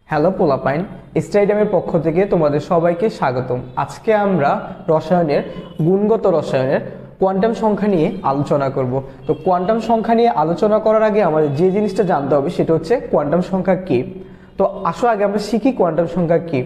Hello পোলাপাইন, স্টাডিয়ামের পক্ষ থেকে তোমাদের সবাইকে স্বাগতম। আজকে আমরা রসায়নের গুণগত রসায়নের কোয়ান্টাম সংখ্যা নিয়ে আলোচনা করব। তো কোয়ান্টাম সংখ্যা নিয়ে আলোচনা করার আগে আমাদের যে জিনিসটা জানতে হবে সেটা হচ্ছে কোয়ান্টাম সংখ্যা কী। তো আসো আগে আমরা শিখি কোয়ান্টাম সংখ্যা কী।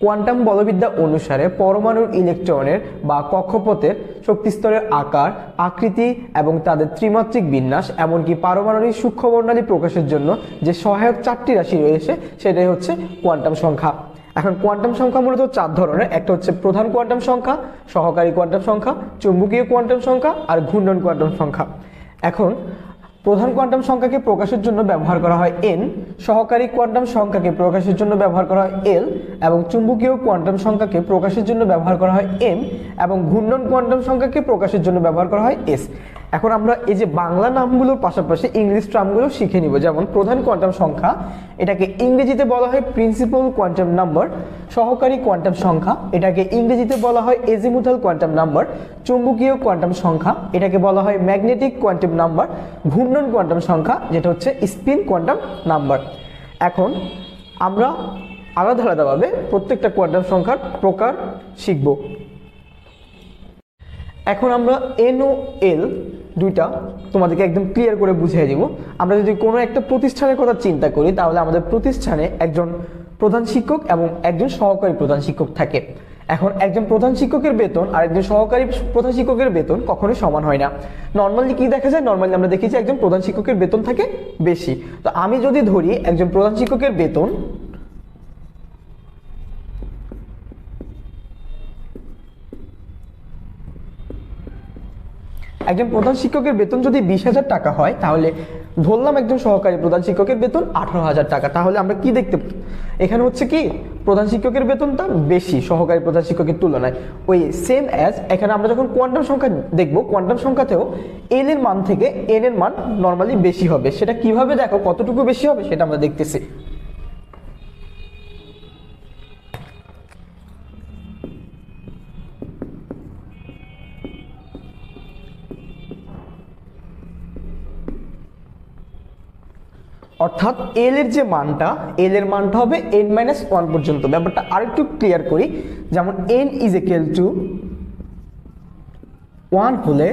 কোয়ান্টাম বলবিদ্যা অনুসারে পরমাণুর ইলেকট্রনের বা কক্ষপথের শক্তিস্তরের আকার, আকৃতি এবং তাদের ত্রিমাত্রিক বিন্যাস, এমনকি পারমাণবিক সূক্ষ্ম বর্ণালী প্রকাশের জন্য যে সহায়ক চারটি রাশি রয়েছে সেটাই হচ্ছে কোয়ান্টাম সংখ্যা। এখন কোয়ান্টাম সংখ্যা মূলত চার ধরনের। একটা হচ্ছে প্রধান কোয়ান্টাম সংখ্যা, সহকারী কোয়ান্টাম সংখ্যা, চুম্বকীয় কোয়ান্টাম সংখ্যা আর ঘূর্ণন কোয়ান্টাম সংখ্যা। এখন প্রধান কোয়ান্টাম সংখ্যাকে প্রকাশের জন্য ব্যবহার করা হয় n, সহকারী কোয়ান্টাম সংখ্যাকে প্রকাশের জন্য ব্যবহার করা হয় l, এবং চুম্বকীয় কোয়ান্টাম সংখ্যাকে প্রকাশের জন্য ব্যবহার করা হয় m, এবং ঘূর্ণন কোয়ান্টাম সংখ্যাকে প্রকাশের জন্য ব্যবহার করা হয় s। এখন আমরা এই যে বাংলা নামগুলোর পাশাপাশি ইংলিশ টার্মগুলো শিখে নিব। যেমন প্রধান কোয়ান্টাম সংখ্যা, এটাকে ইংরেজিতে বলা হয় প্রিন্সিপাল কোয়ান্টাম নাম্বার। সহকারী কোয়ান্টাম সংখ্যা, এটাকে ইংরেজিতে বলা হয় এজিমুথাল কোয়ান্টাম নাম্বার। চুম্বকীয় কোয়ান্টাম সংখ্যা, এটাকে বলা হয় ম্যাগনেটিক কোয়ান্টাম নাম্বার। ঘূর্ণন কোয়ান্টাম সংখ্যা, যেটা হচ্ছে স্পিন কোয়ান্টাম নাম্বার। এখন আমরা আলাদা আলাদাভাবে প্রত্যেকটা কোয়ান্টাম সংখ্যার প্রকার শিখব। এখন আমরা এন ও এল দুইটা তোমাদেরকে একদম ক্লিয়ার করে বুঝিয়ে দিব। আমরা যদি কোনো একটা প্রতিষ্ঠানের কথা চিন্তা করি তাহলে আমাদের প্রতিষ্ঠানে একজন প্রধান শিক্ষক এবং একজন সহকারী প্রধান শিক্ষক থাকে। এখন একজন প্রধান শিক্ষকের বেতন আর একজন সহকারী প্রধান শিক্ষকের বেতন কখনোই সমান হয় না। নর্মালি কি দেখা যায়? নর্মালি আমরা দেখি যে একজন প্রধান শিক্ষকের বেতন থাকে বেশি। তো আমি যদি ধরি একজন প্রধান শিক্ষকের বেতন একজন প্রধান শিক্ষকের বেতন যদি 20,000 টাকা হয়, তাহলে ধরলাম একজন সহকারী প্রধান শিক্ষকের বেতন 18,000 টাকা। তাহলে আমরা কি দেখতে এখানে হচ্ছে কি প্রধান শিক্ষকের বেতনটা বেশি সহকারী প্রধান শিক্ষকের তুলনায়। ওই সেম অ্যাজ এখানে আমরা যখন কোয়ান্টাম সংখ্যা দেখব, কোয়ান্টাম সংখ্যাতেও এল এর মান থেকে এন এর মান নর্মালি বেশি হবে। সেটা কিভাবে দেখো, কতটুকু বেশি হবে সেটা আমরা দেখতেছি। অর্থাৎ এল এর যে মানটা, এল এর মানটা হবে n-1 পর্যন্ত। ব্যাপারটা আরেকটু ক্লিয়ার করি। যেমন n ইজ ইকুয়াল টু 1 হলে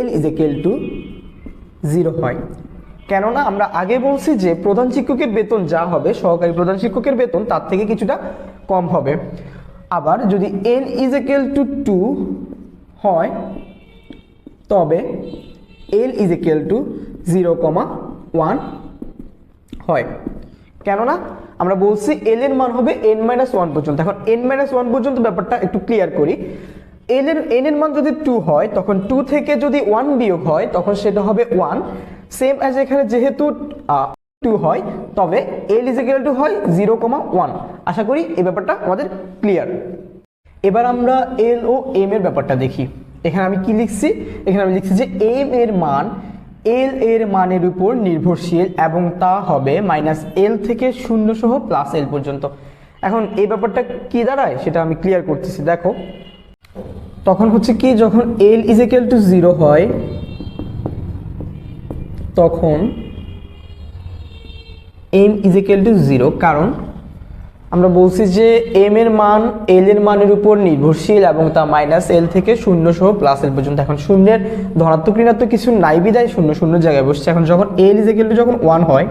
l ইজ ইকুয়াল টু 0 হয়। কেননা আমরা আগে বলছি যে প্রধান শিক্ষকের বেতন যা হবে সহকারী প্রধান শিক্ষকের বেতন তার থেকে কিছুটা কম হবে। আবার যদি n ইজ ইকুয়াল টু 2 হয় তবে l ইজ ইকুয়াল টু 0,1 হয়। কেননা আমরা বলছি এল এর মান হবে n-1 পর্যন্ত। এখন n-1 পর্যন্ত ব্যাপারটা একটু ক্লিয়ার করি। n এর মান যদি 2 হয় তখন 2 থেকে যদি 1 বিয়োগ হয় তখন সেটা হবে 1। সেম অ্যাজ এখানে যেহেতু 2 হয় তবে l ইজ ইকুয়াল টু হয় 0,1। আশা করি এই ব্যাপারটা আমাদের ক্লিয়ার। এবার আমরা এল ও এম এর ব্যাপারটা দেখি। এখানে আমি কি লিখছি? এখানে আমি লিখছি যে এম এর মান এল এর মানের উপর নির্ভরশীল এবং তা হবে -l থেকে 0 সহ +l পর্যন্ত। এখন এই ব্যাপারটা কি দাঁড়ায় সেটা আমি ক্লিয়ার করতেছি। দেখো তখন হচ্ছে কি, যখন l ইজ ইকুয়াল টু 0 হয় তখন m ইজ ইকুয়াল টু 0, কারণ আমরা বলছি যে m এর মান l এর মানের উপর নির্ভরশীল এবং তা -l থেকে 0 সহ +l পর্যন্ত। এখন শূন্যের ধনাত্মক ঋণাত্মক কিছু নাই বিদায় 0 0 জায়গায় বসছে। এখন যখন l ইজ ইকুয়াল টু যখন 1 হয়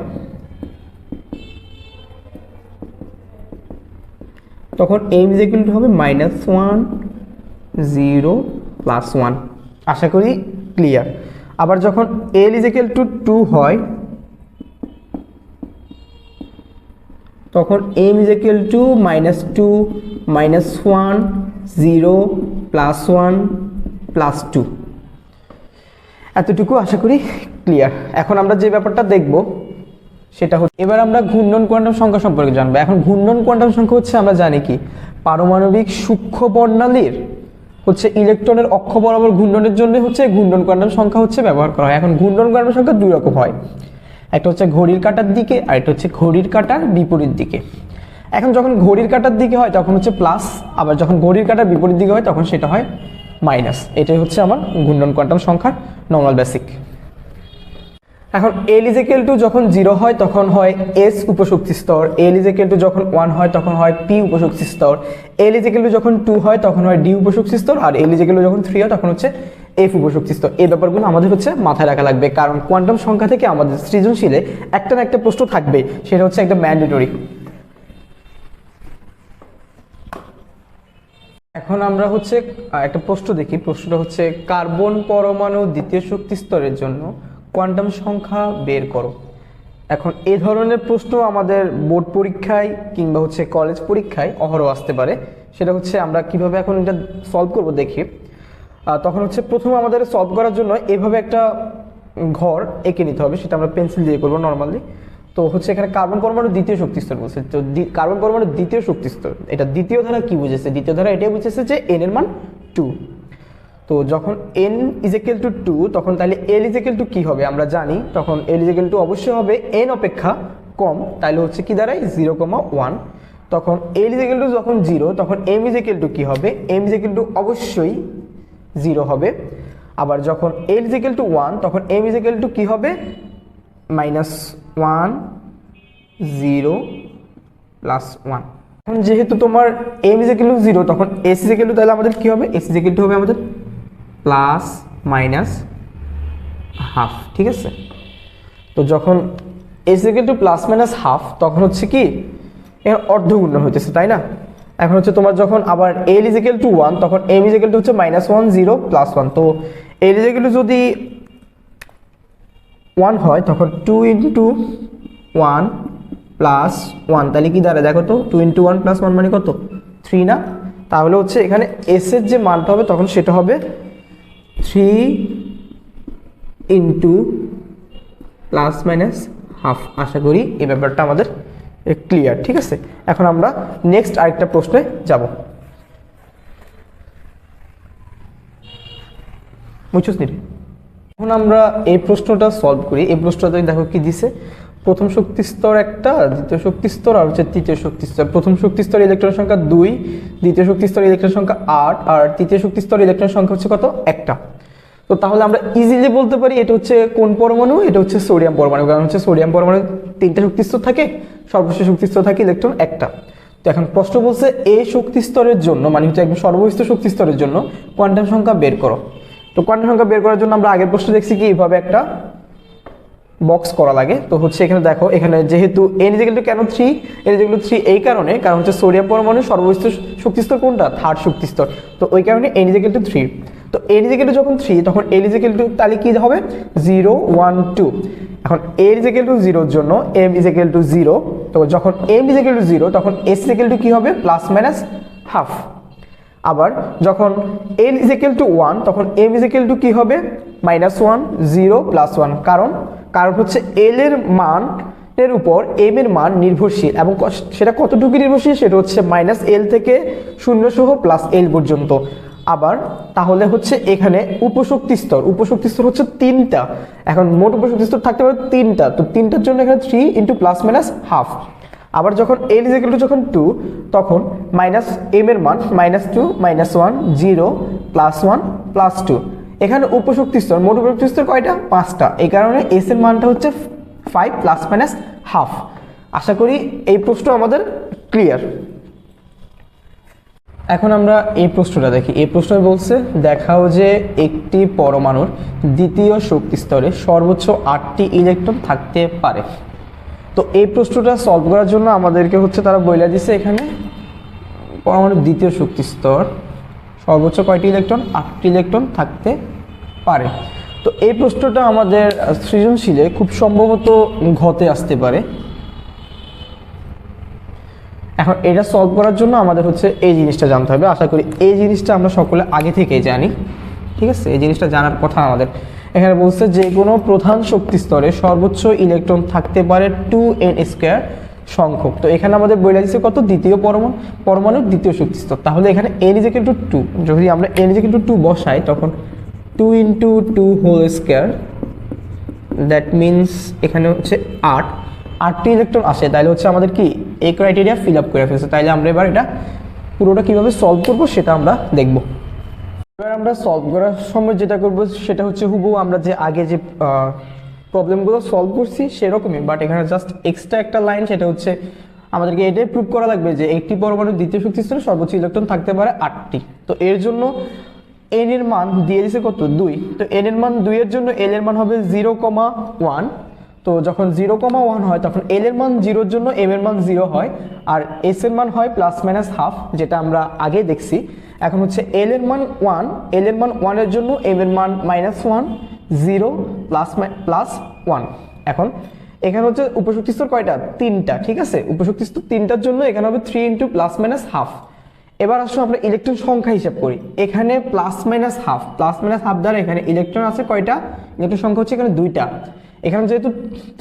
তখন m ইজ ইকুয়াল টু হবে -1 0 +1। আশা করি ক্লিয়ার। আবার যখন l ইজ ইকুয়াল টু 2 হয় তখন m ইজ ইকুয়াল টু -2 -1 0 +1 +2। এতটুকু আশা করি ক্লিয়ার। এখন আমরা যে ব্যাপারটা দেখব সেটা হচ্ছে, এবার আমরা ঘূর্ণন কোয়ান্টাম সংখ্যা সম্পর্কে জানবো। এখন ঘূর্ণন কোয়ান্টাম সংখ্যা হচ্ছে, আমরা জানি কি পারমাণবিক সূক্ষ্ম বর্ণালীর হচ্ছে ইলেকট্রনের অক্ষ বরাবর ঘূর্ণনের জন্য হচ্ছে ঘূর্ণন কোয়ান্টাম সংখ্যা হচ্ছে ব্যবহার করা হয়। এখন ঘূর্ণন কোয়ান্টাম সংখ্যা দুই রকম হয়, একটা হচ্ছে ঘড়ির কাঁটার দিকে আর একটা হচ্ছে ঘড়ির কাঁটার বিপরীত দিকে। এখন যখন ঘড়ির কাঁটার দিকে হয় তখন হচ্ছে প্লাস, আবার যখন ঘড়ির কাঁটার বিপরীত দিকে হয় তখন সেটা হয় মাইনাস। এটাই হচ্ছে আমার ঘূর্ণন কোয়ান্টাম সংখ্যার নর্মাল বেসিক। এখন L ইজ ইকুয়াল টু যখন 0 হয় তখন হয় S উপশক্তি স্তর, L ইজ ইকুয়াল টু যখন 1 হয় তখন হয় P উপশক্তি স্তর, L ইজ ইকুয়াল টু যখন 2 হয় তখন হয় D উপশক্তি স্তর, আর L ইজ ইকুয়াল টু যখন 3 হয় তখন হচ্ছে F উপশক্তি স্তর। এই ব্যাপারগুলো আমাদের হচ্ছে মাথায় রাখা লাগবে, কারণ কোয়ান্টাম সংখ্যা থেকে আমাদের সৃজনশীলে একটা না একটা প্রশ্ন থাকবে, সেটা হচ্ছে একদম ম্যান্ডেটরি। এখন আমরা হচ্ছে একটা প্রশ্ন দেখি। প্রশ্নটা হচ্ছে কার্বন পরমাণু দ্বিতীয় শক্তি স্তরের জন্য কোয়ান্টাম সংখ্যা বের করো। এখন এই ধরনের প্রশ্ন আমাদের বোর্ড পরীক্ষায় কিংবা হচ্ছে কলেজ পরীক্ষায় অহরহ আসতে পারে। সেটা হচ্ছে আমরা কিভাবে এখন এটা সলভ করব দেখি। তখন হচ্ছে প্রথমে আমাদের সলভ করার জন্য এভাবে একটা ঘর এঁকে নিতে হবে, সেটা আমরা পেন্সিল দিয়ে করবো নর্মালি। তো হচ্ছে এখানে কার্বন পরমাণু দ্বিতীয় শক্তি স্তর বলছে, তো কার্বন পরমাণু দ্বিতীয় শক্তি স্তর, এটা দ্বিতীয় ধারা কি বুঝেছে? দ্বিতীয় ধারা এটাই বুঝেছে যে n এর মান 2। তো যখন n ইজ ইকুয়াল টু 2 তখন তাহলে l ইজ ইকুয়াল টু কি হবে আমরা জানি, তখন l ইজ ইকুয়াল টু অবশ্যই হবে n অপেক্ষা কম, তাহলে হচ্ছে কি দাঁড়ায় 0,1। তখন l ইজ ইকুয়াল টু যখন 0 তখন m ইজ ইকুয়াল টু কি হবে? m ইজ ইকুয়াল টু অবশ্যই 0 হবে। আবার যখন l ইজ ইকুয়াল টু 1 তখন m ইজ ইকুয়াল টু কি হবে? -1 0 +1। এখন যেহেতু তোমার m ইজ ইকুয়াল টু 0 তখন s ইজ ইকুয়াল টু তাহলে আমাদের কি হবে? s ইজ ইকুয়াল টু হবে আমাদের +-½ ঠিক আছে। তো যখন s ইজ ইকুয়াল টু +-½ তখন হচ্ছে কি এর অর্ধগুণন হইতেছে, তাই না? এখন হচ্ছে তোমার যখন আবার l ইজ ইকুয়াল টু 1 তখন m ইজ ইকুয়াল টু হচ্ছে -1 0 +1। তো l ইজ ইকুয়াল টু যদি 1 হয় তখন 2 × 1 +1 তাহলে কি দাঁড়ায় দেখো তো? 2 × 1 + 1 মানে কত? 3 না? তাহলে হচ্ছে এখানে s এর যে মানটা হবে তখন সেটা হবে 3 × +-½ আশা করি এই ব্যাপারটা আমাদের ক্লিয়ার, ঠিক আছে। এখন আমরা নেক্সট আরেকটা প্রশ্নে যাব। বুঝছস নি? এখন আমরা এই প্রশ্নটা সলভ করি। এই প্রশ্নটা দেখো কি দিছে, প্রথম শক্তি স্তর একটা, দ্বিতীয় শক্তি স্তর আর হচ্ছে তৃতীয় শক্তি স্তর। প্রথম শক্তি স্তর ইলেকট্রন সংখ্যা 2, দ্বিতীয় শক্তি স্তর ইলেকট্রন সংখ্যা 8 আর তৃতীয় শক্তি স্তর ইলেকট্রন সংখ্যা হচ্ছে কত? একটা। তো তাহলে আমরা ইজিলি বলতে পারি এটা হচ্ছে কোন পরমাণু? এটা হচ্ছে সোডিয়াম পরমাণু, কারণ হচ্ছে সোডিয়াম পরমাণু 3টা শক্তি স্তর থাকে, সর্বশেষ শক্তি স্তর থাকে ইলেকট্রন একটা। তো এখন প্রশ্ন বলছে এই শক্তি স্তরের জন্য, মানে হচ্ছে একদম সর্বোচ্চ শক্তি স্তরের জন্য কোয়ান্টাম সংখ্যা বের করো। তো কোয়ান্টাম সংখ্যা বের করার জন্য আমরা আগের প্রশ্ন দেখছি কি এইভাবে একটা বক্স করা লাগে। তো হচ্ছে এখানে দেখো, এখানে যেহেতু n ইজ ইকুয়াল টু কেন 3, n ইজ ইকুয়াল টু 3 এই কারণে, কারণ হচ্ছে সোডিয়াম পরমাণু সর্বোচ্চ শক্তি স্তর কোনটা? থার্ড শক্তি স্তর। তো ওই কারণে n ইজ ইকুয়াল টু 3। তো n ইজ ইকুয়াল টু যখন 3 তখন l ইজ ইকুয়াল টু তাহলে কি হবে? 0 1 2। এখন l ইজ ইকুয়াল টু 0 এর জন্য m ইজ ইকুয়াল টু 0। তো যখন m ইজ ইকুয়াল টু 0 তখন s ইজ ইকুয়াল টু কি হবে? +-½ আবার যখন l ইজ ইকুয়াল টু 1 তখন m ইজ ইকুয়াল টু কি হবে? -1 0 +1। কারণ হচ্ছে l এর মান এর উপর m এর মান নির্ভরশীল, এবং সেটা কতটুকু নির্ভরশীল? সেটা হচ্ছে -l থেকে 0 সহ +l পর্যন্ত। আবার তাহলে হচ্ছে এখানে উপশক্তি স্তর হচ্ছে 3টা। এখন মোট উপশক্তি স্তর থাকতে পারে 3টা, তো 3টার জন্য এখানে 3 × +-½ আবার যখন l ইজ ইকুয়াল টু যখন 2 তখন m এর মান -2 -1 0 +1 +2। এখানে উপশক্তি স্তর, মোট উপশক্তি স্তর কয়টা? 5টা। এই কারণে s এর মানটা হচ্ছে 5 +-½ আশা করি এই প্রশ্ন আমাদের ক্লিয়ার। এখন আমরা এই প্রশ্নটা দেখি। এই প্রশ্নে বলছে দেখাও যে একটি পরমাণুর দ্বিতীয় শক্তি স্তরে সর্বোচ্চ 8টি ইলেকট্রন থাকতে পারে। তো এই প্রশ্নটা সলভ করার জন্য আমাদেরকে হচ্ছে তারা বলে দিছে এখানে পরমাণুর দ্বিতীয় শক্তি স্তর সর্বোচ্চ কয়টি ইলেকট্রন? 8টি ইলেকট্রন থাকতে পারে। তো এই প্রশ্নটা আমাদের সৃজনশীলে খুব সম্ভবত ঘতে আসতে পারে। এখন এটা সলভ করার জন্য আমাদের হচ্ছে এই জিনিসটা জানতে হবে। আশা করি এই জিনিসটা আমরা সকলে আগে থেকেই জানি, ঠিক আছে। এই জিনিসটা জানার কথা আমাদের। এখানে বলছে যে কোনো প্রধান শক্তি স্তরে সর্বোচ্চ ইলেকট্রন থাকতে পারে 2n² সংখ্যক। তো এখানে আমাদের বলে দিচ্ছে কত? দ্বিতীয় পরমাণুর দ্বিতীয় শক্তি স্তর। তাহলে এখানে n ইজ ইকুয়াল টু 2, যদি আমরা n ইজ ইকুয়াল টু 2 বসাই তখন 2 × 2² দ্যাট মিনস এখানে হচ্ছে 8টি ইলেকট্রন আসে। তাহলে হচ্ছে আমাদের কি এই ক্রাইটেরিয়া ফিল আপ করে ফেলছে। তাইলে আমরা এবার এটা পুরোটা কিভাবে সলভ করব সেটা আমরা দেখব। এবার আমরা সলভ করার সময় যেটা করব সেটা হচ্ছে হুবহু আমরা যে আগে যে প্রবলেমগুলো সলভ করছি সেরকমই, বাট এখানে জাস্ট এক্সট্রা একটা লাইন, সেটা হচ্ছে আমাদেরকে এটাই প্রুভ করা লাগবে যে একটি পরমাণু দ্বিতীয় শক্তি স্তরে সর্বোচ্চ ইলেকট্রন থাকতে পারে 8টি। তো এর জন্য এন এর মান দিয়ে দিছে কত 2, তো এন এর মান 2 এর জন্য এল এর মান হবে 0,1। তো যখন 0,1 হয় তখন এল এর মান 0 এর জন্য এম এর মান 0 হয়, আর এস এর মান হয় ±½ যেটা আমরা আগে দেখছি। এখন হচ্ছে এল এর মান 1, এল এর মান 1 এর জন্য এম এর মান -1, 0 +1। এখন এখানে হচ্ছে উপশক্তি স্তর কয়টা 3টা, ঠিক আছে, উপশক্তি স্তর 3টার জন্য এখানে হবে 3 × ±½ এবার আসলে আমরা ইলেকট্রন সংখ্যা হিসাব করি, এখানে +-½ দ্বারা এখানে ইলেকট্রন আছে কয়টা, ইলেকট্রন সংখ্যা হচ্ছে এখানে 2টা। এখানে যেহেতু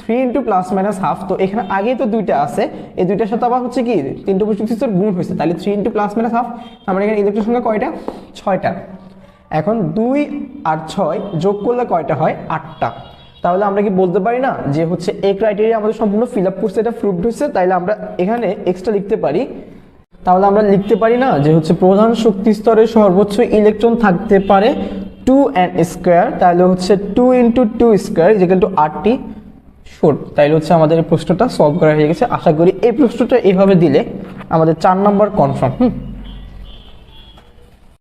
3 × +-½ তো এখানে আগে তো 2টা আছে, এই 2টার সাথে আবার হচ্ছে কি 3টে উপশক্তি স্তর গুণ হয়েছে, তাহলে 3 × +-½ আমরা এখানে ইলেকট্রন সংখ্যা কয়টা 6টা। এখন 2 আর 6 যোগ করলে কয়টা হয় 8টা। তাহলে আমরা কি বলতে পারি না যে হচ্ছে এই ক্রাইটেরিয়া আমাদের সম্পূর্ণ ফিল আপ করছে, এটা প্রুভড হয়েছে, তাইলে আমরা এখানে এক্সট্রা লিখতে পারি। তাহলে আমরা লিখতে পারি না যে হচ্ছে প্রধান শক্তি স্তরে সর্বোচ্চ ইলেকট্রন থাকতে পারে 2n², তাহলে হচ্ছে 2 × 2² 8টি শর্ট। তাইলে হচ্ছে আমাদের এই প্রশ্নটা সলভ করা হয়ে গেছে। আশা করি এই প্রশ্নটা এইভাবে দিলে আমাদের 4 নাম্বার কনফার্ম।